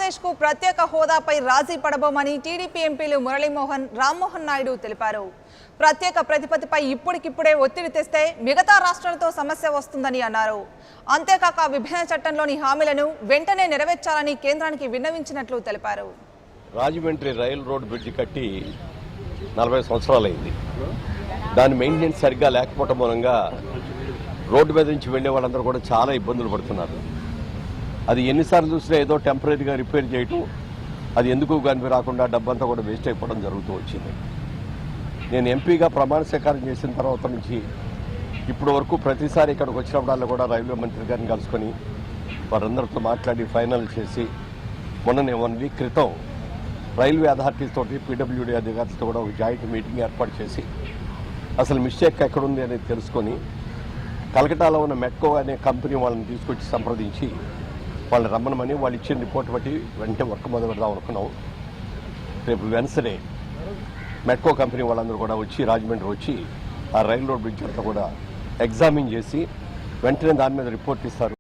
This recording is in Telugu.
ఆంధ్రప్రదేశ్కు ప్రత్యేక హోదాపై రాజీ పడబోమని టీడీపీ ఎంపీలు మురళీమోహన్, రామ్మోహన్ నాయుడు తెలిపారు. ప్రత్యేక ప్రతిపత్తిపై ఇప్పటికిప్పుడే ఒత్తిడి తెస్తే మిగతా రాష్ట్రాలతో సమస్య వస్తుందని అన్నారు. అంతేకాక విభజన చట్టంలోని హామీలను వెంటనే నెరవేర్చాలని కేంద్రానికి విన్నవించినట్లు తెలిపారు. రాజమండ్రి రైల్ రోడ్ బ్రిడ్జి కట్టి 40 సంవత్సరాలైంది. దాని మెయింటెనెన్స్ సరిగ్గా లేకపోవడం మూలంగా రోడ్డు మీద నుంచి వెళ్లే వాళ్ళందరూ కూడా చాలా ఇబ్బందులు పడుతున్నారు. అది ఎన్నిసార్లు చూసినా ఏదో టెంపరీగా రిపేర్ చేయటం, అది ఎందుకు కనిపి రాకుండా డబ్బంతా కూడా వేస్ట్ అయిపోవడం జరుగుతూ వచ్చింది. నేను ఎంపీగా ప్రమాణ స్వీకారం చేసిన తర్వాత నుంచి ఇప్పటి వరకు ప్రతిసారి ఇక్కడికి వచ్చినప్పుడల్లా కూడా రైల్వే మంత్రి గారిని కలుసుకొని వారందరితో మాట్లాడి ఫైనల్ చేసి మొన్న 1 వీక్ క్రితం రైల్వే అథారిటీస్ తోటి పీడబ్ల్యూడీ అధికారులతో కూడా ఒక జాయింట్ మీటింగ్ ఏర్పాటు చేసి అసలు మిస్టేక్ ఎక్కడుంది అనేది తెలుసుకొని కలకటాలో ఉన్న మెట్కో అనే కంపెనీ వాళ్ళని తీసుకొచ్చి సంప్రదించి వాళ్ళని రమ్మనమని వాళ్ళు ఇచ్చిన రిపోర్ట్ బట్టి వెంటనే వర్క్ మొదలు పెడదాం అనుకున్నాం. రేపు వెన్స్డే మెట్కో కంపెనీ వాళ్ళందరూ కూడా వచ్చి రాజమండ్రి వచ్చి ఆ రైల్ రోడ్ బ్రిడ్జ్ అంతా కూడా ఎగ్జామిన్ చేసి వెంటనే దాని మీద రిపోర్ట్ ఇస్తారు.